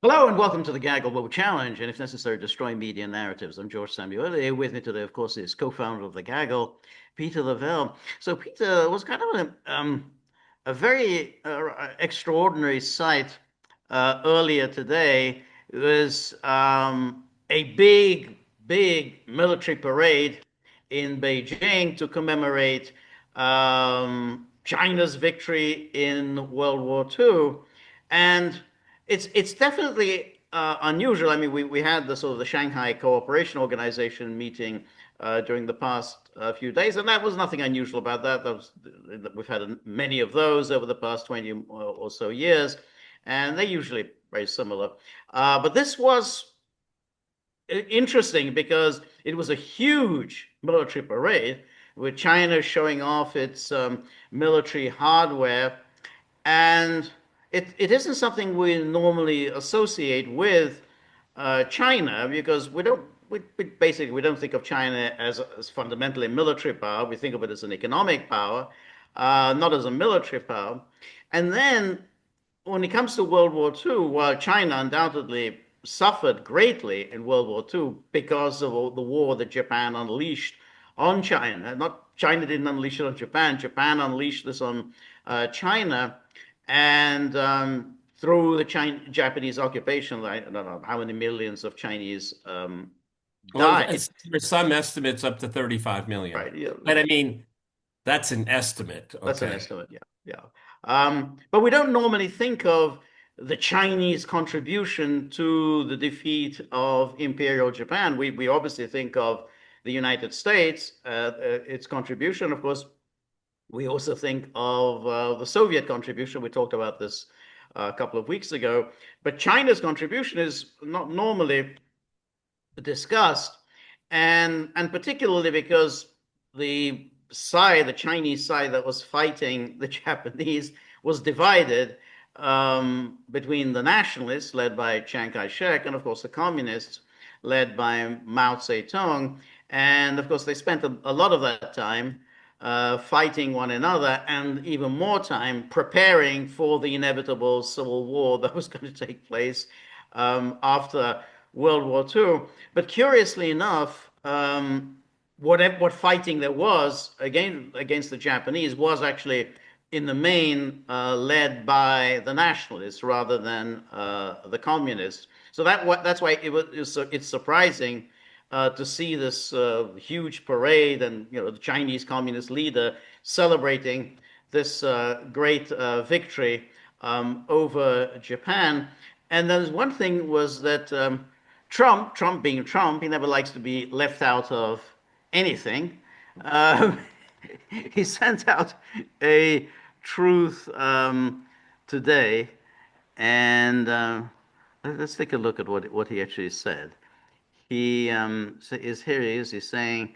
Hello and welcome to the Gaggle Global Challenge, and if necessary, destroy media narratives. I'm George Szamuely. Here with me today, of course, is co-founder of the Gaggle, Peter Lavelle. So Peter was kind of a very extraordinary sight earlier today. It was a big military parade in Beijing to commemorate China's victory in World War II, and it's definitely unusual. I mean, we had the sort of the Shanghai Cooperation Organization meeting during the past few days, and that was nothing unusual about that. We've had many of those over the past 20 or so years, and they're usually very similar. But this was interesting because it was a huge military parade with China showing off its military hardware, and it isn't something we normally associate with China because we basically we don't think of China as fundamentally a military power. We think of it as an economic power, not as a military power. And then when it comes to World War II, while China undoubtedly suffered greatly in World War II because of the war that Japan unleashed on China, not China didn't unleash it on Japan, Japan unleashed this on China, and through the Japanese occupation, I don't know how many millions of Chinese Well, died. there's some estimates up to 35 million. Right? Yeah, But I mean, that's an estimate, that's an okay? estimate. Yeah, yeah. But we don't normally think of the Chinese contribution to the defeat of Imperial Japan. We obviously think of the United States, its contribution. Of course, we also think of the Soviet contribution. We talked about this a couple of weeks ago. But China's contribution is not normally discussed, and particularly because the Chinese side that was fighting the Japanese was divided between the nationalists led by Chiang Kai-shek and of course the communists led by Mao Zedong. And of course they spent a lot of that time fighting one another and even more time preparing for the inevitable civil war that was going to take place after World War II. But curiously enough, what fighting there was against the Japanese was actually in the main led by the nationalists rather than the communists. So that's why it's surprising to see this huge parade and the Chinese communist leader celebrating this great victory over Japan. And there's one thing was that Trump being Trump, he never likes to be left out of anything. Um, he sent out a truth today, and let's take a look at what he actually said. He is here. He is. He's saying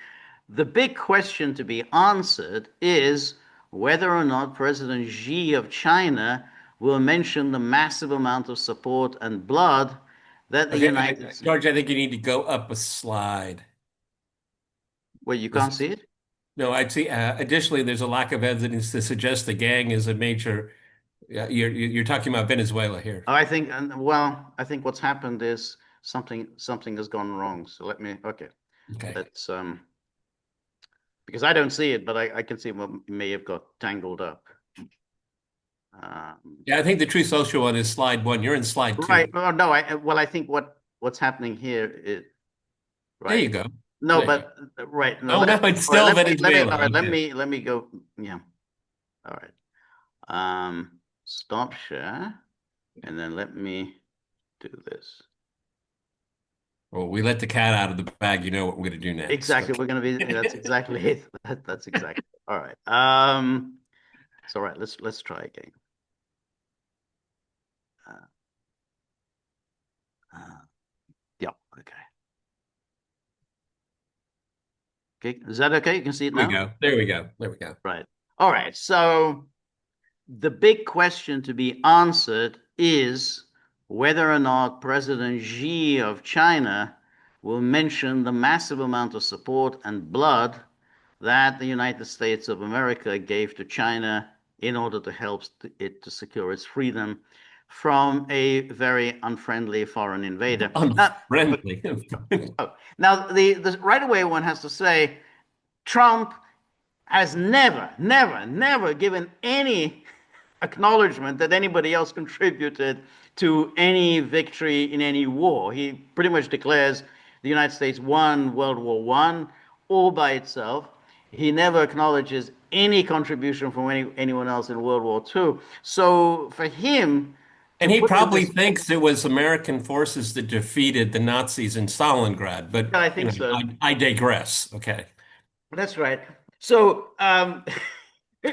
the big question to be answered is whether or not President Xi of China will mention the massive amount of support and blood that the Okay, United States. George, I think you need to go up a slide. Well, you This can't is, see it. no, I'd see. Additionally, there's a lack of evidence to suggest the gang is a major. Yeah, you're talking about Venezuela here. I think, and well, I think what's happened is something has gone wrong. So let me. Okay, Okay. let's because I don't see it, but I can see what may have got tangled up. Um, Yeah, I think the True Social one is slide one. You're in slide right. two. Oh no. Well, I think what's happening here is There right. you go. No, There you go. but right. No. Oh no, it's All right. still Venezuela. All right. Okay. Let me go. Yeah. All right. Stop share, and then let me do this. Well, we let the cat out of the bag. You know what we're going to do next. Exactly. We're Okay. gonna be. That's exactly it. That's exactly. All right. It's all right. Let's try again. Uh, uh, yeah. Okay. Okay. Is that okay? You can see it There we now. go. There we go. There we go. Right. All right. So the big question to be answered is whether or not President Xi of China will mention the massive amount of support and blood that the United States of America gave to China in order to help it to secure its freedom from a very unfriendly foreign invader. But Unfriendly. now the right away one has to say Trump has never given any acknowledgement that anybody else contributed to any victory in any war. He pretty much declares the United States won World War One all by itself. He never acknowledges any contribution from anyone else in World War Two. So for him to And he put in probably this, thinks it was American forces that defeated the Nazis in Stalingrad, but yeah, I think so. I digress. Okay. That's right. So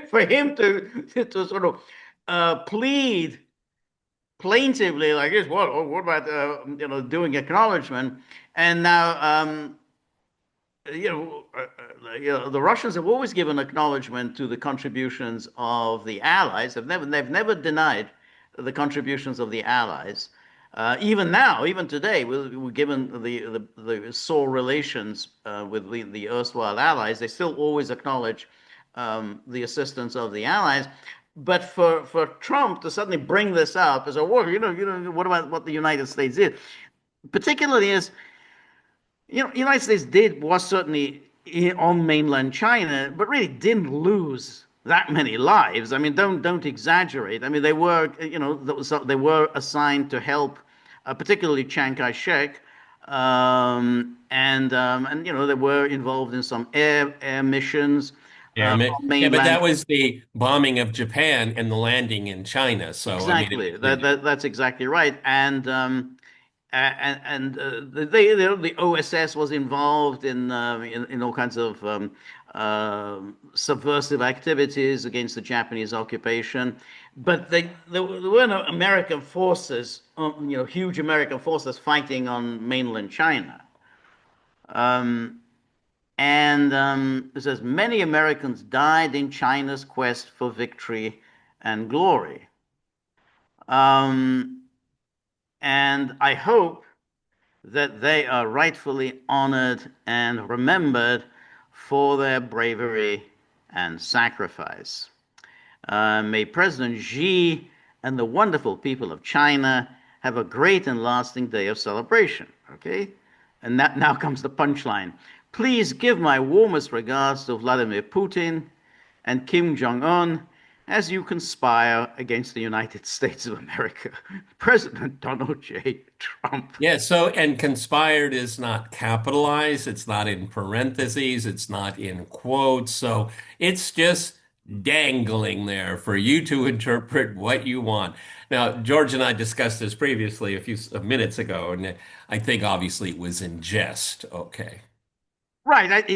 for him to sort of plead plaintively like this, what about doing acknowledgement? And now the Russians have always given acknowledgement to the contributions of the Allies. They've never denied the contributions of the Allies. Even now, even today, we're given the sore relations with the erstwhile Allies. They still always acknowledge the assistance of the Allies. But for Trump to suddenly bring this up as a war, what about what the United States did? Particularly as the United States was certainly on mainland China, but really didn't lose that many lives. I mean, don't exaggerate. I mean, they were assigned to help, particularly Chiang Kai-shek, and they were involved in some air missions Yeah, on yeah, but mainland. that was the bombing of Japan and the landing in China. So, I mean, Exactly. That's exactly right. The OSS was involved in all kinds of subversive activities against the Japanese occupation, but there were no American forces, huge American forces fighting on mainland China. Um, and it says many Americans died in China's quest for victory and glory. Um, and I hope that they are rightfully honored and remembered for their bravery and sacrifice. May President Xi and the wonderful people of China have a great and lasting day of celebration. Okay? And that now comes the punchline. Please give my warmest regards to Vladimir Putin and Kim Jong un as you conspire against the United States of America. President Donald J. Trump. yeah. So, and conspired is not capitalized. It's not in parentheses. It's not in quotes. So it's just dangling there for you to interpret what you want. Now, George and I discussed this previously a few minutes ago, and I think obviously it was in jest. Okay. Right,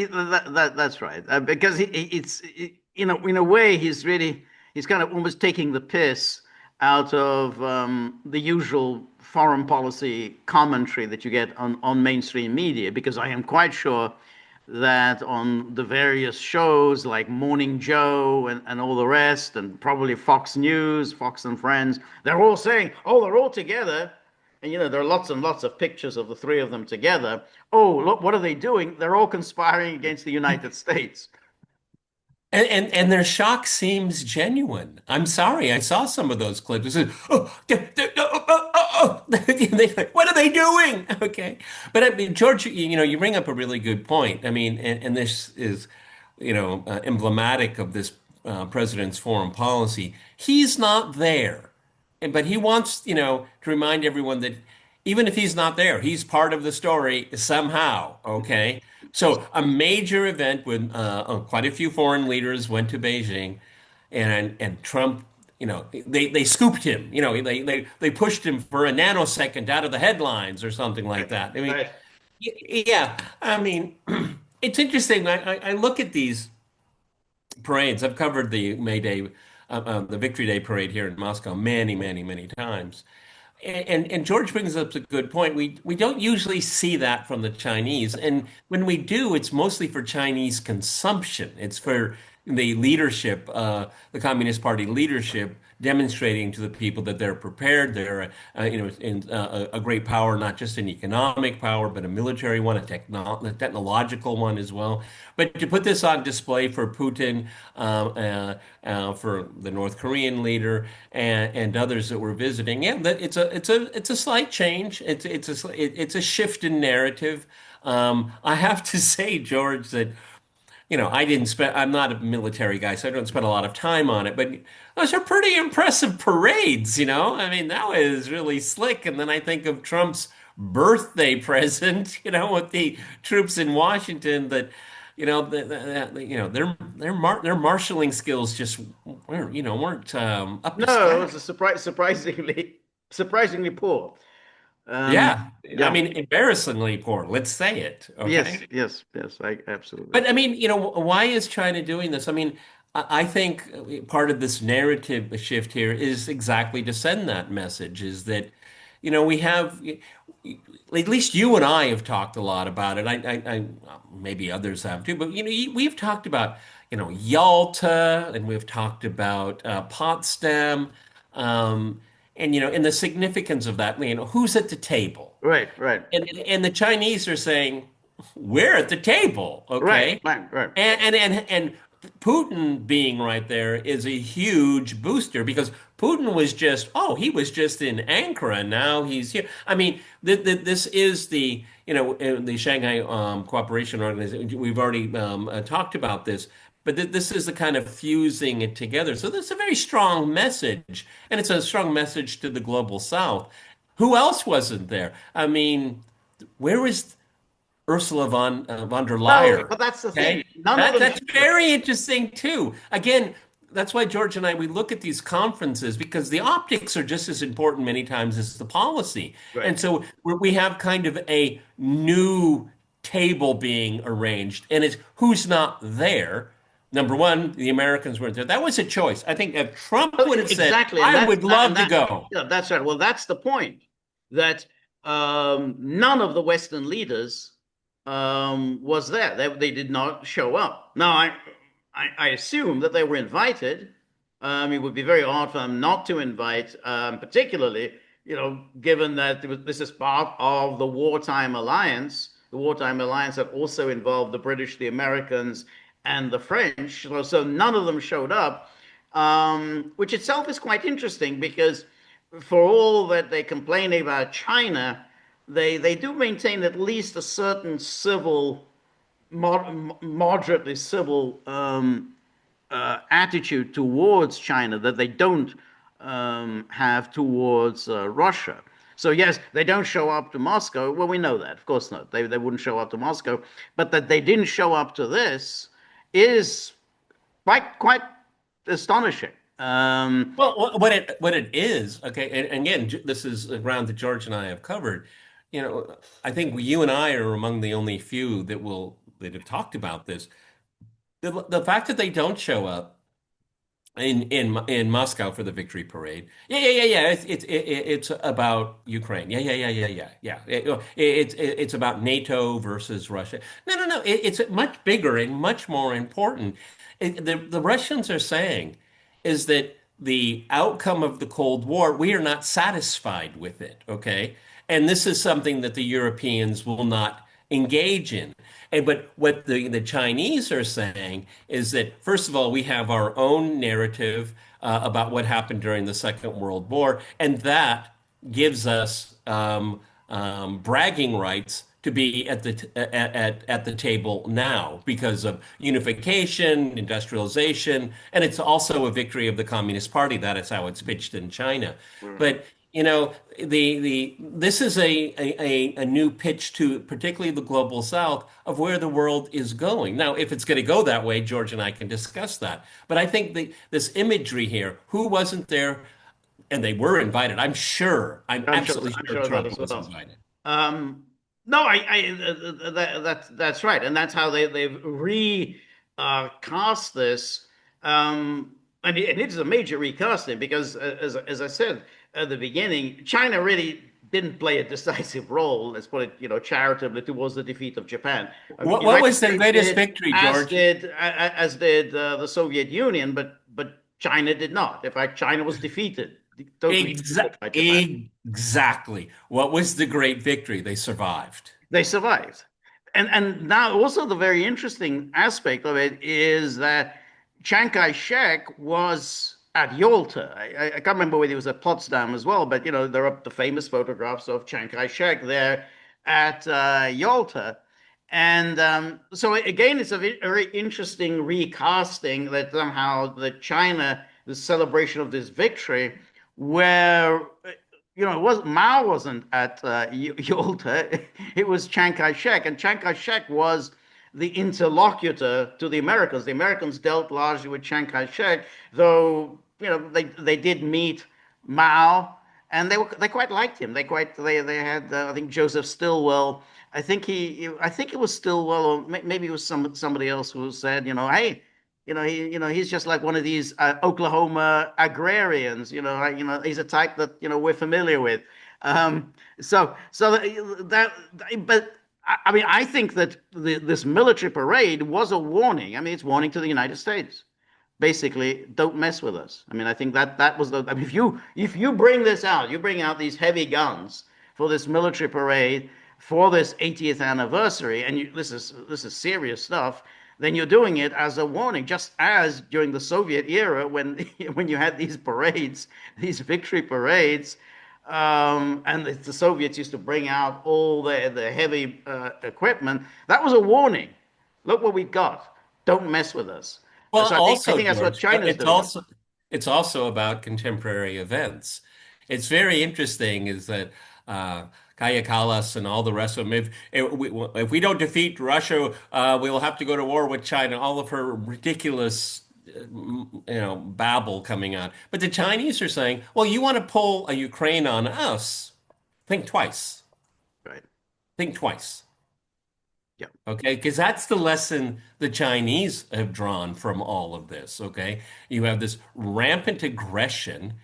that's right. Because in a way, he's kind of almost taking the piss out of the usual foreign policy commentary that you get on mainstream media. Because I am quite sure that on the various shows like Morning Joe and all the rest, and probably Fox News, Fox and Friends, they're all saying, oh, they're all together. And there are lots and lots of pictures of the three of them together. Oh, look, what are they doing? They're all conspiring against the United States. And their shock seems genuine. I'm sorry, I saw some of those clips. It said, oh, They like, what are they doing? Okay, but I mean, George, you bring up a really good point. I mean, and this is, emblematic of this president's foreign policy. He's not there, but he wants, to remind everyone that even if he's not there, he's part of the story somehow. Okay. So a major event when quite a few foreign leaders went to Beijing, and Trump, they scooped him. They pushed him for a nanosecond out of the headlines or something like that. I mean, Right. yeah. I mean, it's interesting. I look at these parades. I've covered the May Day, the Victory Day parade here in Moscow many, many, many times. And George brings up a good point. We don't usually see that from the Chinese, and when we do, it's mostly for Chinese consumption. It's for the leadership, the Communist Party leadership, demonstrating to the people that they're prepared. They're, a great power, not just an economic power, but a military one, a technological one as well. But to put this on display for Putin, for the North Korean leader, and others that we're visiting, yeah, that it's a slight change. It's a shift in narrative. I have to say, George, that I'm not a military guy, so I don't spend a lot of time on it, but those are pretty impressive parades, you know? I mean, that was really slick. And then I think of Trump's birthday present, with the troops in Washington that, their marshaling skills just weren't up to No, it was scratch. a surprisingly poor. Yeah. I Yeah. mean, embarrassingly poor, let's say it, Yes, okay? yes, yes. I absolutely. But I mean, why is China doing this? I mean, I think part of this narrative shift here is exactly to send that message is that, we have, at least you and I have talked a lot about it. Maybe others have too, but, we've talked about, Yalta, and we've talked about Potsdam, um, and the significance of that, who's at the table? Right, right, And the Chinese are saying, we're at the table, right, okay? right, right. And Putin being right there is a huge booster because Putin was he was just in Ankara, and now he's here. I mean, this is the Shanghai Cooperation Organization. We've already talked about this, but this is the kind of fusing it together. So this is a very strong message, and it's a strong message to the global South. Who else wasn't there? I mean, where was Ursula von der No, Leyen? but that's the thing. Okay, None of them that's showed up. very interesting too. Again, that's why George and I we look at these conferences because the optics are just as important many times as the policy, Right. and so we have kind of a new table being arranged, and it's who's not there. Number one, the Americans weren't there. That was a choice. I think if Trump Well, would have said, exactly, and "I that's would that, and love to that. go," Yeah, that's right. Well, that's the point. That none of the Western leaders was there. They did not show up. Now, I assume that they were invited. It would be very odd for them not to invite, particularly, given that this is part of the wartime alliance that also involved the British, the Americans, and the French. So none of them showed up, which itself is quite interesting because for all that they complain about China, they do maintain at least a certain moderately civil attitude towards China that they don't have towards Russia. So yes, they don't show up to Moscow. Well, we know that, of course not. They wouldn't show up to Moscow, but that they didn't show up to this is quite astonishing. Well, what it is, okay, and again, this is a ground that George and I have covered. I think you and I are among the only few that have talked about this. The fact that they don't show up in Moscow for the victory parade. Yeah. It's about Ukraine. Yeah. It's about NATO versus Russia. No. It's much bigger and much more important. The Russians are saying is that the outcome of the Cold War, we are not satisfied with it. Okay, and this is something that the Europeans will not engage in. But what the Chinese are saying is that, first of all, we have our own narrative about what happened during the Second World War, and that gives us bragging rights to be at the table now because of unification, industrialization, and it's also a victory of the Communist Party. That is how it's pitched in China. But the this is a new pitch to particularly the global South of where the world is going. Now, if it's going to go that way, George and I can discuss that. But I think this imagery here, who wasn't there, and they were invited. I'm I'm sure. absolutely I'm sure sure of that Trump as was well. invited. Um, no, that's right, and that's how they've recast this. And it is a major recasting because, as I said at the beginning, China really didn't play a decisive role. Let's put it, charitably, towards the defeat of Japan. I mean, the What United was the States greatest did, victory, George? as did the Soviet Union, but China did not. In fact, China was defeated, totally defeated by Japan. Exactly. What was the great victory? They survived. They survived. And now also the very interesting aspect of it is that Chiang Kai-shek was at Yalta. I can't remember whether he was at Potsdam as well, but there are the famous photographs of Chiang Kai-shek there at Yalta. And so again, it's a very interesting recasting that somehow the celebration of this victory, where it was Mao wasn't at Yalta. It was Chiang Kai-shek, and Chiang Kai-shek was the interlocutor to the Americans. The Americans dealt largely with Chiang Kai-shek, though they did meet Mao, and they quite liked him. They had I think Joseph Stilwell. I think it was Stilwell, or maybe it was somebody else who said, hey, he's just like one of these Oklahoma agrarians. He's a type that we're familiar with. So but I mean, I think that this military parade was a warning. I mean, it's warning to the United States. Basically, don't mess with us. I mean, I think that was the. I mean, if you bring this out, you bring out these heavy guns for this military parade for this 80th anniversary, and this is serious stuff, then you're doing it as a warning, just as during the Soviet era when when you had these parades, these victory parades, and the Soviets used to bring out all the heavy equipment. That was a warning. Look what we've got. Don't mess with us. Well, So I also, think that's what George, China's doing. it's also about contemporary events. It's very interesting is that Kaya Kallas and all the rest of them, if we don't defeat Russia, we will have to go to war with China. All of her ridiculous, babble coming out. But the Chinese are saying, well, you want to pull a Ukraine on us? Think twice. Right. Think twice. Yeah. Okay, because that's the lesson the Chinese have drawn from all of this. Okay, you have this rampant aggression,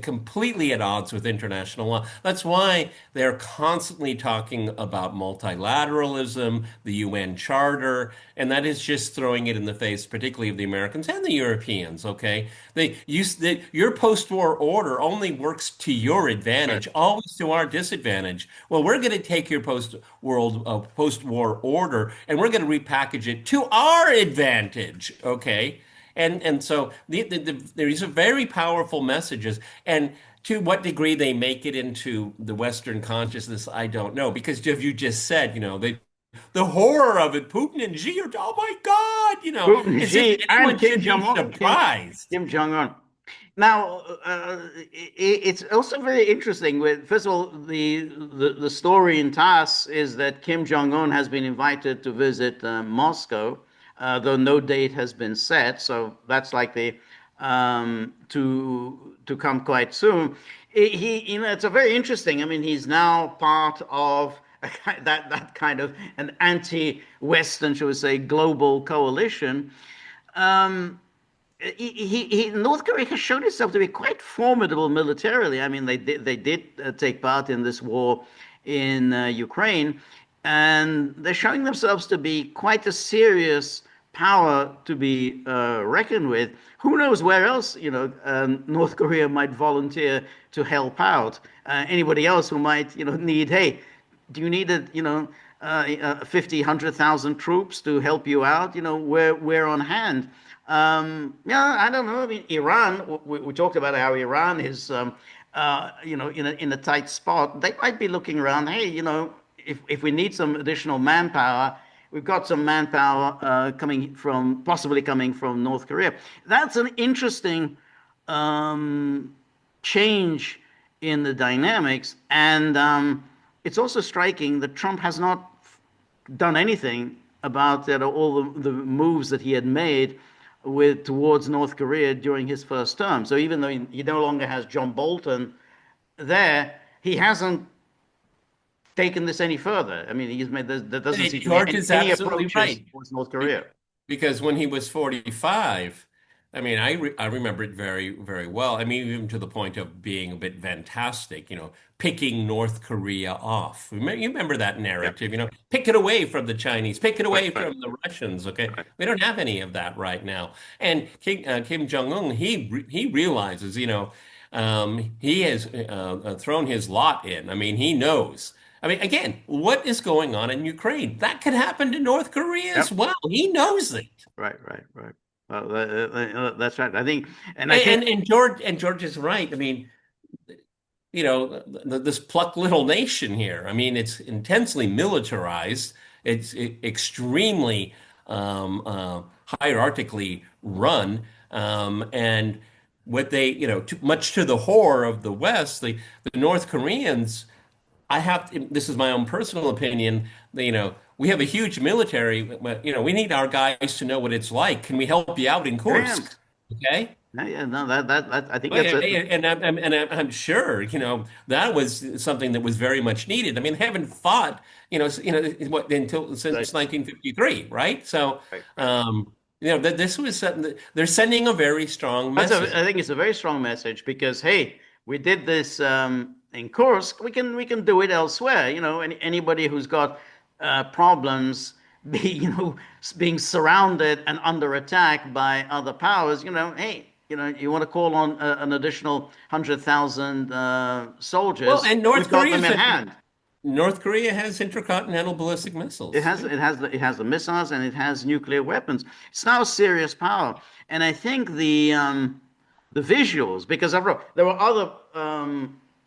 completely at odds with international law. That's why they're constantly talking about multilateralism, the UN Charter, and that is just throwing it in the face, particularly of the Americans and the Europeans. Okay, your post-war order only works to your Right. advantage, always to our disadvantage. Well, we're going to take your post-war order and we're going to repackage it to our advantage. Okay. And so these are very powerful messages. And to what degree they make it into the Western consciousness, I don't know. Because if you just said, the horror of it, Putin and Xi are, oh my God, Putin, as if Xi, and anyone Kim should be Jong Un. surprised. Kim Jong Un. Now, it's also very interesting. First of all, the story in TASS is that Kim Jong Un has been invited to visit Moscow, though no date has been set. So that's likely to come quite soon. It's a very interesting. I mean, he's now part of that kind of an anti-Western, shall we say, global coalition. Um, North Korea has shown itself to be quite formidable militarily. I mean, they did take part in this war in Ukraine, and they're showing themselves to be quite a serious power to be reckoned with. Who knows where else, North Korea might volunteer to help out? Anybody else who might, need, hey, do you need 50, 100,000 troops to help you out? We're on hand. Yeah, I don't know. I mean, Iran, we talked about how Iran is, in a tight spot. They might be looking around, hey, if we need some additional manpower, we've got some manpower possibly coming from North Korea. That's an interesting change in the dynamics. And it's also striking that Trump has not done anything about all the moves that he had made towards North Korea during his first term. So even though he no longer has John Bolton there, he hasn't taken this any further. I mean, there doesn't seem to be George is any absolutely approaches right. towards North Be- Korea. Because when he was 45, I mean, I remember it very, very well. I mean, even to the point of being a bit fantastic, picking North Korea off. You remember that Yeah, narrative, pick it away from the Chinese, pick it right, away right, from the Russians. Okay, right. we don't have any of that right now. And Kim Jong-un, he realizes, he has thrown his lot in. I mean, he knows. I mean, again, what is going on in Ukraine? That could happen to North Korea as Yep, well. He knows it. right, right, right. That's right. I think, and I think, And George is right. I mean, this plucked little nation here. I mean, it's intensely militarized. It's extremely hierarchically run, and what they, much to the horror of the West, the North Koreans. This is my own personal opinion. We have a huge military. But, we need our guys to know what it's like. Can we help you out in yeah, yeah, Kursk? Okay. yeah, yeah, no, I think Well, that's yeah, it. and I'm sure, that was something that was very much needed. I mean, they haven't fought, what until Right, since 1953, right? So, right, right. um, this was something they're sending a very strong message. I think it's a very strong message because hey, we did this in Kursk. We can do it elsewhere. Anybody who's got problems, being surrounded and under attack by other powers. Hey, you want to call on an additional 100,000 Well, soldiers? and We've got them in hand. North Korea has intercontinental ballistic It missiles. has it has the missiles and it has nuclear weapons. It's now serious power, and I think the visuals because there were other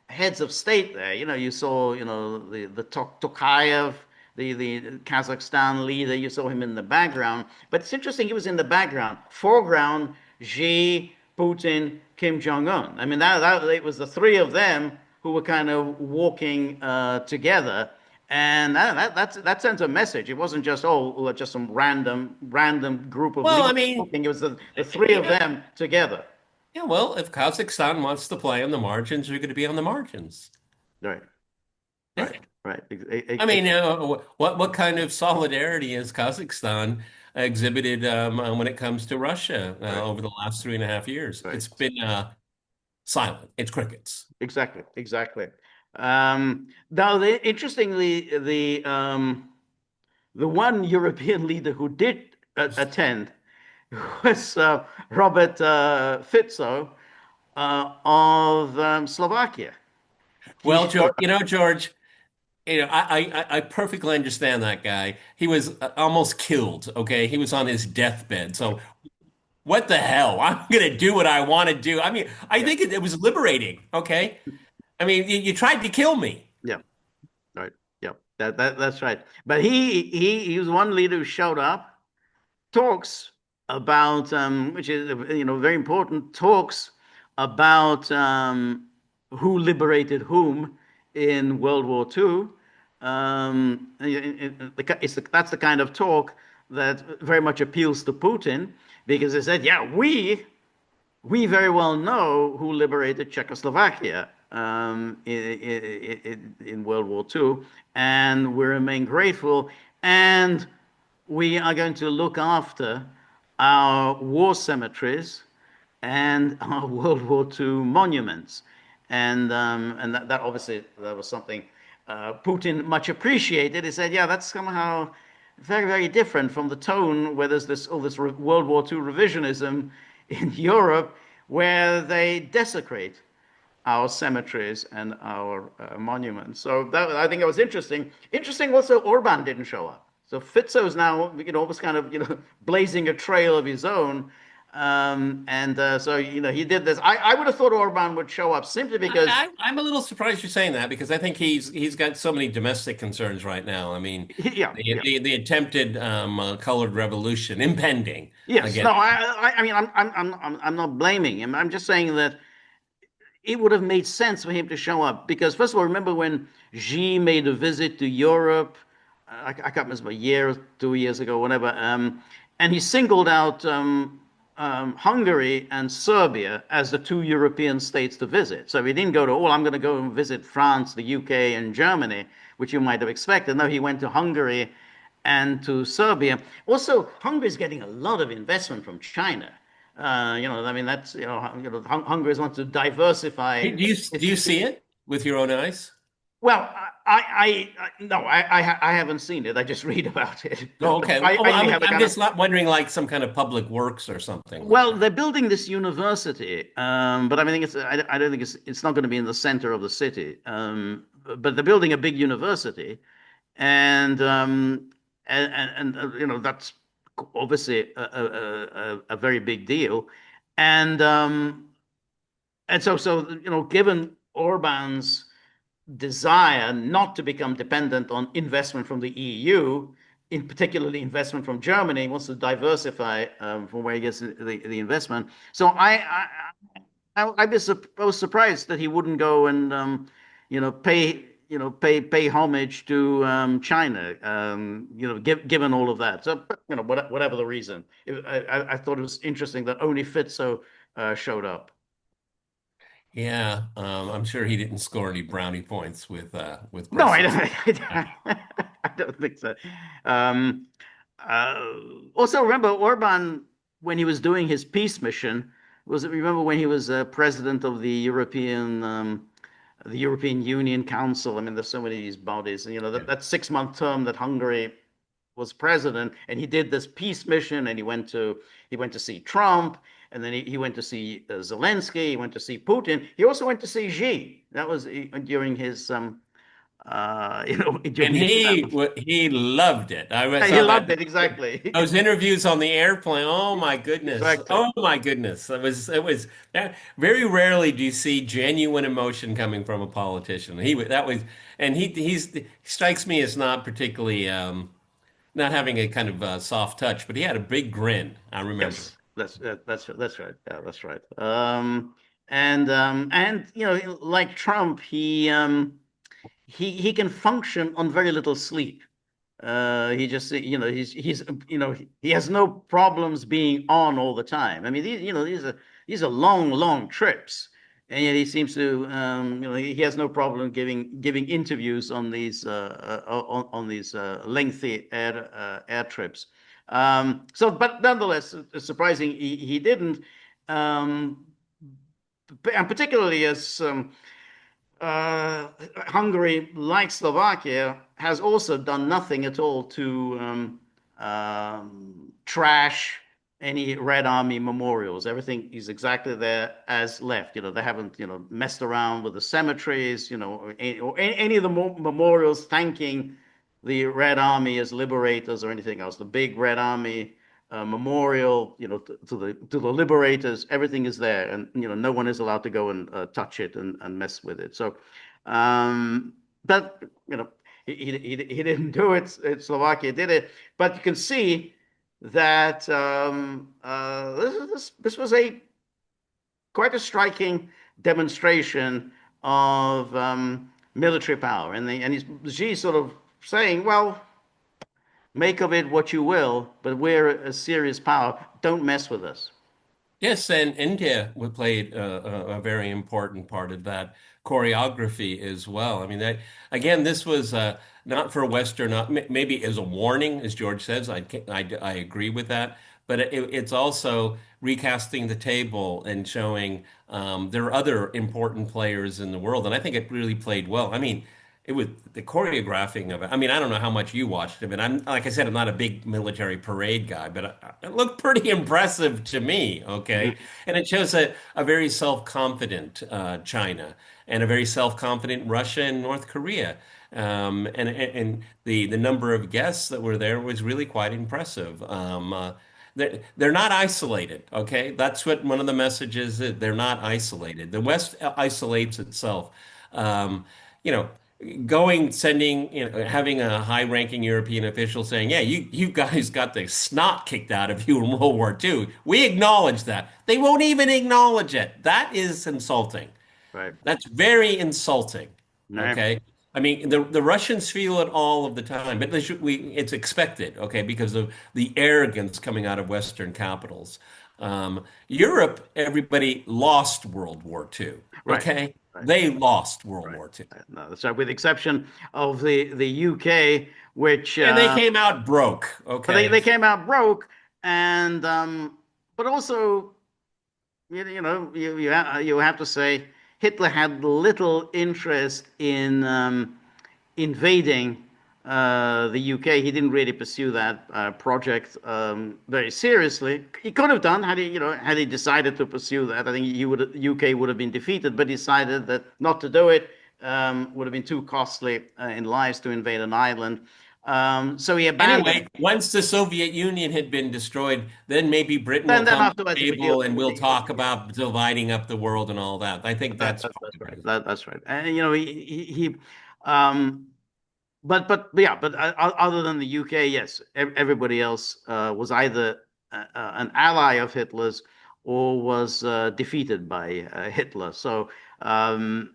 heads of state there. You saw the Tokayev, the Kazakhstan leader. You saw him in the background, but it's interesting. He was in the background. Foreground, Xi, Putin, Kim Jong Un. I mean that it was the three of them who were kind of walking together. And that sends a message. It wasn't just just some random group of Well, I leaders mean, talking. It was the three of yeah, them together. yeah. Well, if Kazakhstan wants to play on the margins, you're going to be on the margins. Right, Yeah. right, right. I mean, what kind of solidarity has Kazakhstan exhibited when it comes to Russia Right, over the last 3.5 years? right. It's been silent. It's crickets. Exactly, exactly. Now, interestingly, the one European leader who did attend was Robert Fico of Slovakia. He Well, showed George, George, I perfectly understand that guy. He was almost killed. Okay, he was on his deathbed. So what the hell? I'm gonna do what I want to do. I mean, I yeah, think it was liberating. Okay, I mean, you tried to kill me. yeah. Right. Yeah. That's right. But he was one leader who showed up, talks about which is very important, talks about who liberated whom in World War II. That's the kind of talk that very much appeals to Putin because they said, yeah, we very well know who liberated Czechoslovakia in World War II, and we remain grateful. And we are going to look after our war cemeteries and our World War II monuments. And that obviously that was something Putin much appreciated. He said, "Yeah, that's somehow very, very different from the tone where there's all this World War II revisionism in Europe, where they desecrate our cemeteries and our monuments." So I think it was interesting. Interesting also, Orban didn't show up. So Fitzo's now, almost kind of, blazing a trail of his own. And so, he did this. I would have thought Orban would show up simply because, I'm a little surprised you're saying that because I think he's got so many domestic concerns right now. I mean, yeah, the yeah. the, the attempted colored revolution impending Yes, no, again. I mean, I'm not blaming him. I'm just saying that it would have made sense for him to show up because, first of all, remember when Xi made a visit to Europe? I can't remember, a year or 2 years ago, whatever. And he singled out Hungary and Serbia as the two European states to visit. So he didn't go to, oh, I'm going to go and visit France, the UK, and Germany, which you might have expected. No, he went to Hungary and to Serbia. Also, Hungary is getting a lot of investment from China. I mean, that's, Hungary wants to diversify Do you see its. it with your own eyes? Well, no, I haven't seen it. I just read about it. Oh, okay. I Oh, only have a I'm kind of. just not wondering like some kind of public works or something like Well, that. they're building this university, but I mean, I don't think it's not going to be in the center of the city. But they're building a big university, and that's obviously a very big deal, and given Orban's desire not to become dependent on investment from the EU, in particularly investment from Germany. He wants to diversify from where he gets the investment. So I was surprised that he wouldn't go and pay homage to China. Given all of that. So whatever the reason, I thought it was interesting that only Fitzo showed up. Yeah, I'm sure he didn't score any brownie points with No, I Brussels. don't. I don't think so. Um, uh, Also, remember Orban when he was doing his peace mission. Was it? Remember when he was president of the European Union Council? I mean, there's so many of these bodies. And, that 6 month term that Hungary was president, and he did this peace mission, and he went to see Trump, and then he went to see Zelensky. He went to see Putin. He also went to see Xi. That was during his And during his travels. he loved it. I He saw that loved it exactly. those interviews on the airplane. Oh my goodness. Exactly. Oh my goodness. It was very rarely do you see genuine emotion coming from a politician. That was and he strikes me as not particularly not having a kind of soft touch, but he had a big grin. I remember. Yes, that's right. Yeah, that's right. And like Trump, he can function on very little sleep. He just, he has no problems being on all the time. I mean, these are long, long trips, and yet he seems to, he has no problem giving interviews on these lengthy air trips. But nonetheless, it's surprising he didn't, um, and particularly as Hungary, like Slovakia, has also done nothing at all to trash any Red Army memorials. Everything is exactly there as left. They haven't, messed around with the cemeteries, or any of the memorials thanking the Red Army as liberators or anything else. The big Red Army memorial, to the liberators, everything is there, and no one is allowed to go and touch it and mess with it. So, but he didn't do it. Slovakia did it, but you can see that this was a quite a striking demonstration of military power, and he's sort of saying, well, make of it what you will, but we're a serious power. Don't mess with us. Yes, and India would played a very important part of that choreography as well. I mean, that again, this was not for Western, not maybe as a warning, as George says. I agree with that, but it's also recasting the table and showing there are other important players in the world, and I think it really played well. I mean, it was the choreographing of it. I mean, I don't know how much you watched it, but I'm like I said, I'm not a big military parade guy, but it looked pretty impressive to me. Okay, and it shows a very self-confident China and a very self-confident Russia and North Korea. And the number of guests that were there was really quite impressive. They're not isolated, okay? That's what one of the messages is. They're not isolated. The West isolates itself. Um, you know, having a high-ranking European official saying, "Yeah, you guys got the snot kicked out of you in World War II. We acknowledge that." They won't even acknowledge it. That is insulting. Right. That's very insulting. Right. Okay. I mean, the Russians feel it all of the time, but it's expected, okay, because of the arrogance coming out of Western capitals. Europe, everybody lost World War II, Right. okay? Right. They lost World Right. War II. No, that's right. With the exception of the UK, which And they came out broke, but they okay? they came out broke, and but also. you have to say Hitler had little interest in invading the UK. He didn't really pursue that project very seriously. He could have done had he decided to pursue that. I think UK would have been defeated, but decided that not to do it would have been too costly in lives to invade an island. So he abandoned. Anyway, once the Soviet Union had been destroyed, then maybe Britain will Then come to afterwards, the he would deal table and with we'll the US. talk about dividing up the world and all that. I think that's part That's of right. it. That's right. And um, but yeah, but other than the UK, yes, everybody else was either an ally of Hitler's or was defeated by Hitler. So, Well,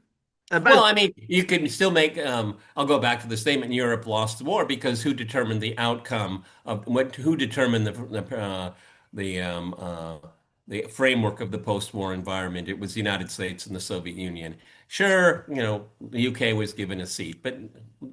but I mean, you can still make, I'll go back to the statement Europe lost the war because who determined the outcome of who determined the, um, uh, the framework of the post-war environment? It was the United States and the Soviet Union. Sure, the UK was given a seat, but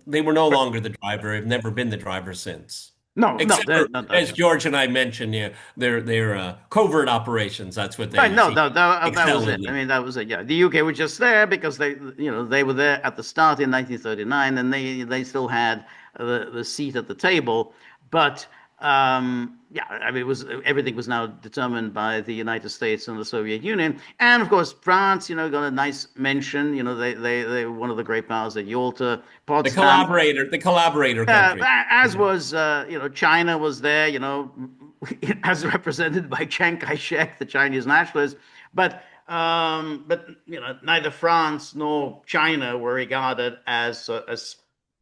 they were no longer the driver, have never been the driver since. no, Except for, no, that's as right. George and I mentioned, yeah, their covert operations. That's what Right, they no, seem no, that was excel it. in. I mean, that was it. Yeah, the UK was just there because they were there at the start in 1939, and they still had the seat at the table. But yeah, I mean, it was everything was now determined by the United States and the Soviet Union, and of course France. Got a nice mention. They were one of the great powers at Yalta, Potsdam. The collaborator Yeah, country. as was China was there, as represented by Chiang Kai-shek, the Chinese nationalist, but neither France nor China were regarded as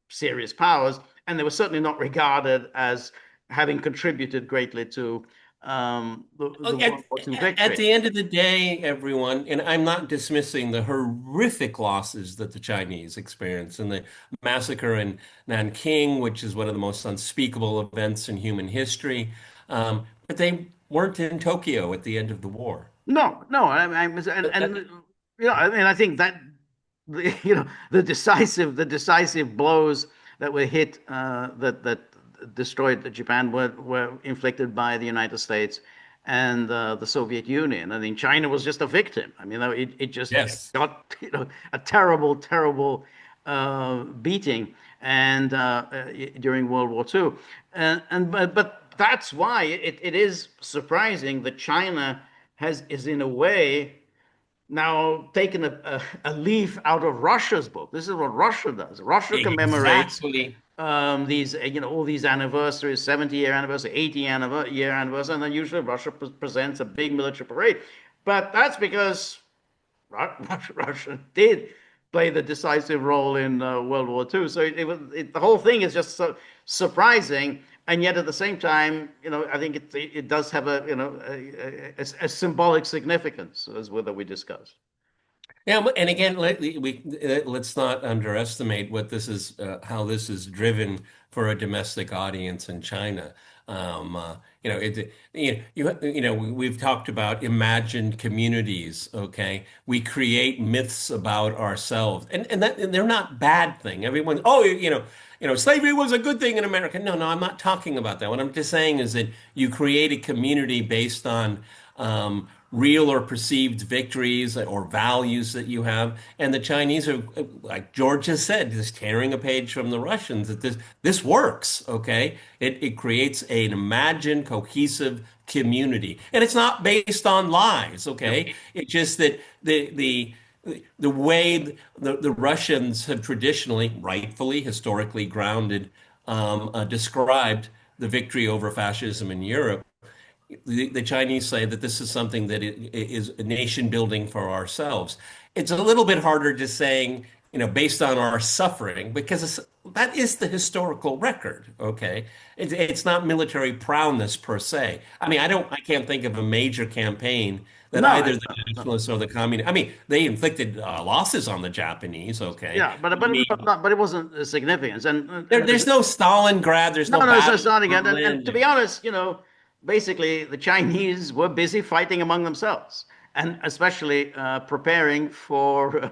serious powers, and they were certainly not regarded as having contributed greatly to the At, World War II at victory. the end of the day, everyone, and I'm not dismissing the horrific losses that the Chinese experienced and the massacre in Nanking, which is one of the most unspeakable events in human history. But they weren't in Tokyo at the end of the war. No, no, and I mean, I think that the decisive blows that were hit that destroyed Japan were inflicted by the United States and the Soviet Union. I mean, China was just a victim. I mean, it just Yes. got a terrible beating and during World War II, but that's why it is surprising that China is in a way now taken a leaf out of Russia's book. This is what Russia does. Russia commemorates Exactly. these all these anniversaries, 70-year anniversary, 80-year anniversary, and then usually Russia presents a big military parade. But that's because Russia did play the decisive role in World War II. So the whole thing is just so surprising, and yet at the same time, I think it does have a symbolic significance, as that we discussed. Yeah, and again, let's not underestimate what this is, how this is driven for a domestic audience in China. We've talked about imagined communities. Okay, we create myths about ourselves, and they're not bad thing. Everyone, oh, slavery was a good thing in America. No, no, I'm not talking about that. What I'm just saying is that you create a community based on real or perceived victories or values that you have. And the Chinese are, like George has said, just tearing a page from the Russians that this works. Okay, it creates an imagined, cohesive community, and it's not based on lies. Yep. Okay, it's just that the way the Russians have traditionally, rightfully, historically grounded, described the victory over fascism in Europe. The Chinese say that this is something that is nation building for ourselves. It's a little bit harder just saying, based on our suffering, because that is the historical record. Okay, it's not military prowess per se. I mean, I can't think of a major campaign that No, either the no. nationalists or the communists. I mean, they inflicted losses on the Japanese. Okay, Yeah, but I mean, it wasn't significant, there's no Stalingrad, there's no, no no, it's Battle not of again. And to Berlin. be honest, basically the Chinese were busy fighting among themselves, and especially preparing for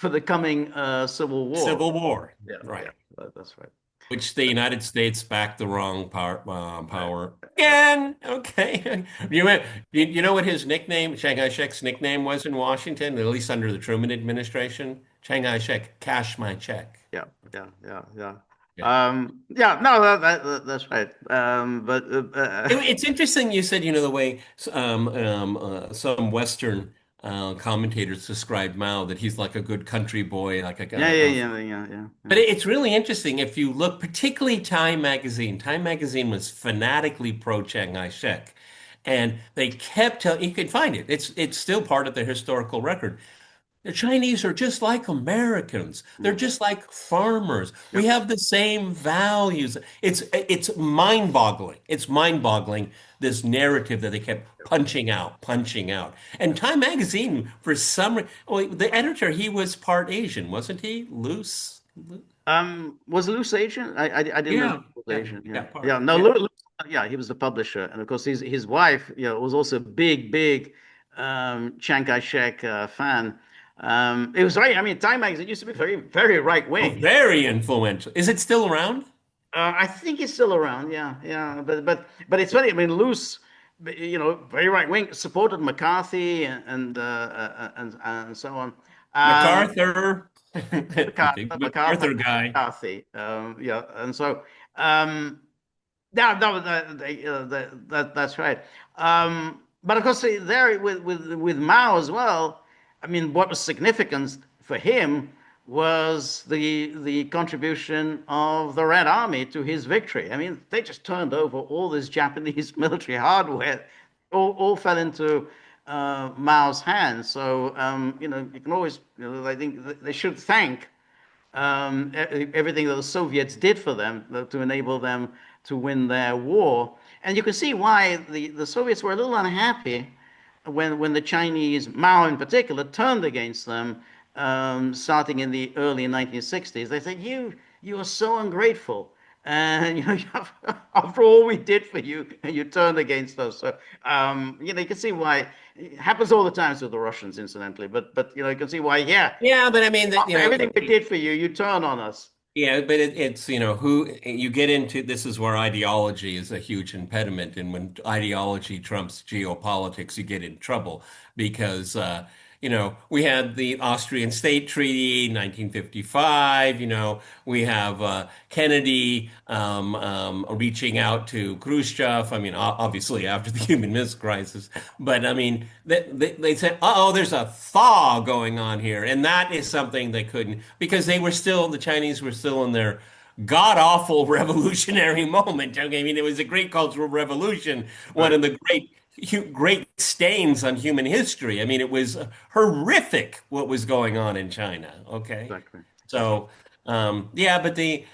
the coming civil war. Civil War, Yeah, yeah, right? that's right. which the United States backed the wrong Right. power again. Okay. You, you know what his nickname, Chiang Kai-shek's nickname was in Washington, at least under the Truman administration? Chiang Kai-shek, cash my check. Yeah, yeah, yeah, yeah. Yeah. Yeah, no, that's right. It's interesting you said, the way some Western commentators described Mao, that he's like a good country boy, like yeah, yeah, yeah, yeah, yeah, but yeah. it's really interesting if you look, particularly Time Magazine. Time Magazine was fanatically pro Chiang Kai-shek, and they kept telling, you can find it. It's still part of the historical record. The Chinese are just like Americans. They're Mm. just like farmers. We Yep. have the same values. It's mind-boggling. It's mind-boggling, this narrative that they kept punching out, punching out. And Time Magazine, for some well, the editor, he was part Asian, wasn't he? Loose. Was Luce Asian? I didn't know Yeah, he was yeah, Asian. Yeah, yeah, part. yeah. No, Yeah. Yeah, he was the publisher, and of course his wife, was also a big Chiang Kai-shek fan. It was right. I mean, Time magazine used to be very right Oh, wing. very influential. Is it still around? I think he's still around. Yeah, yeah. But it's funny. I mean, Luce, very right wing, supported McCarthy and so on. Um, MacArthur, big MacArthur, MacArthur guy. McCarthy. Yeah, and so um, yeah, no, that's right. But of course, there with Mao as well. I mean, what was significant for him was the contribution of the Red Army to his victory. I mean, they just turned over all this Japanese military hardware, all fell into Mao's hands. So you can always, I think they should thank everything that the Soviets did for them to enable them to win their war. And you can see why the Soviets were a little unhappy when the Chinese, Mao in particular, turned against them starting in the early 1960s. They said, you are so ungrateful. And after all we did for you, you turned against us. So you can see why it happens all the time with the Russians, incidentally. But you can see why, yeah, Yeah, but I mean that, after everything we did for you, you turn on us. yeah, but it's, who you get into, this is where ideology is a huge impediment. And when ideology trumps geopolitics, you get in trouble because, we had the Austrian State Treaty, 1955, we have Kennedy reaching out to Khrushchev. I mean, obviously after the Cuban Missile Crisis, but I mean, they said, "Uh-oh, there's a thaw going on here," and that is something they couldn't because the Chinese were still in their god-awful revolutionary moment. Okay, I mean, it was a great cultural revolution, one Right. of the great stains on human history. I mean, it was horrific what was going on in China. Okay, Exactly. Exactly. so yeah, but the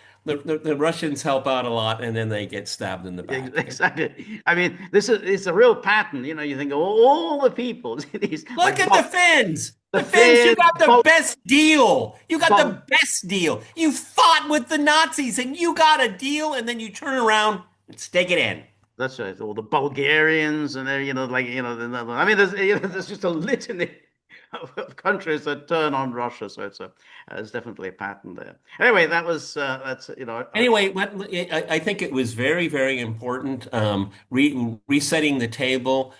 Russians help out a lot, and then they get stabbed in the back. Exactly. I mean, this is it's a real pattern. You think of all the people, these Look like at the Finns. The The Finns, you Finns, got the best deal. You got Bul the best deal. You fought with the Nazis and you got a deal, and then you turn around and stake it in. that's right. All the Bulgarians and I mean, there's just a litany of countries that turn on Russia. So it's definitely a pattern there. Anyway, that's Anyway, I think it was very, very important, resetting the table.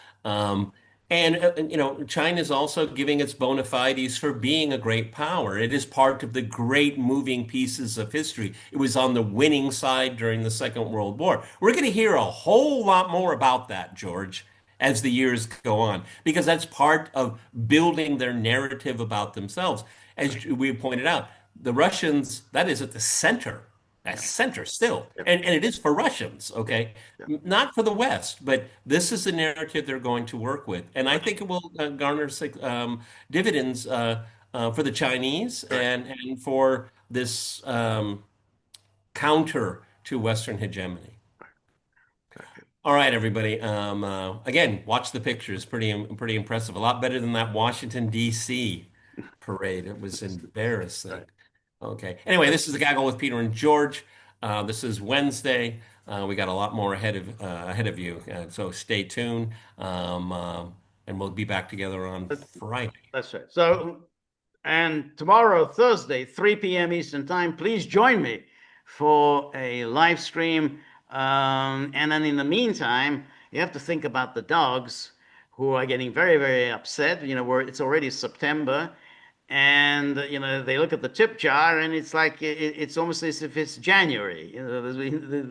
China's also giving its bona fides for being a great power. It is part of the great moving pieces of history. It was on the winning side during the Second World War. We're going to hear a whole lot more about that, George, as the years go on, because that's part of building their narrative about themselves. As we pointed out, the Russians, that is at the center. That's yeah, center still. yeah, And it is for Russians, okay? yeah. Not for the West, but this is the narrative they're going to work with. And I think it will garner dividends for the Chinese Correct. and for this counter to Western hegemony. Correct. All right, everybody. Again, watch the pictures. Pretty impressive. A lot better than that Washington, D.C. parade. It was embarrassing. Right. Okay. Anyway, this is the Gaggle with Peter and George. This is Wednesday. We got a lot more ahead of you. So stay tuned. And we'll be back together on Friday. That's right. So, and tomorrow, Thursday, 3 p.m. Eastern Time, please join me for a live stream. And then in the meantime, you have to think about the dogs who are getting very, very upset. Where it's already September, and they look at the tip jar, and it's like it's almost as if it's January. There's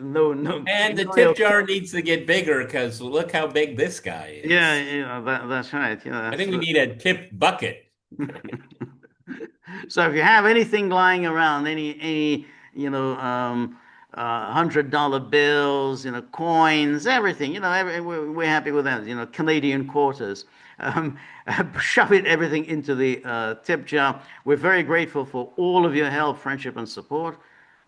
no And the real. tip jar needs to get bigger because look how big this guy Yeah, is. that's right. I think we need a tip bucket. So if you have anything lying around, any $100 bills, coins, everything, we're happy with that. Canadian quarters. Um, Shove everything into the tip jar. We're very grateful for all of your help, friendship, and support.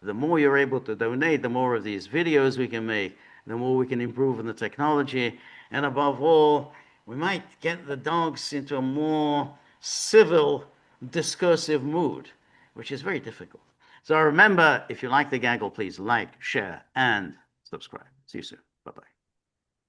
The more you're able to donate, the more of these videos we can make, the more we can improve in the technology, and above all, we might get the dogs into a more civil, discursive mood, which is very difficult. So remember, if you like the gaggle, please like, share, and subscribe. See you soon. Bye bye.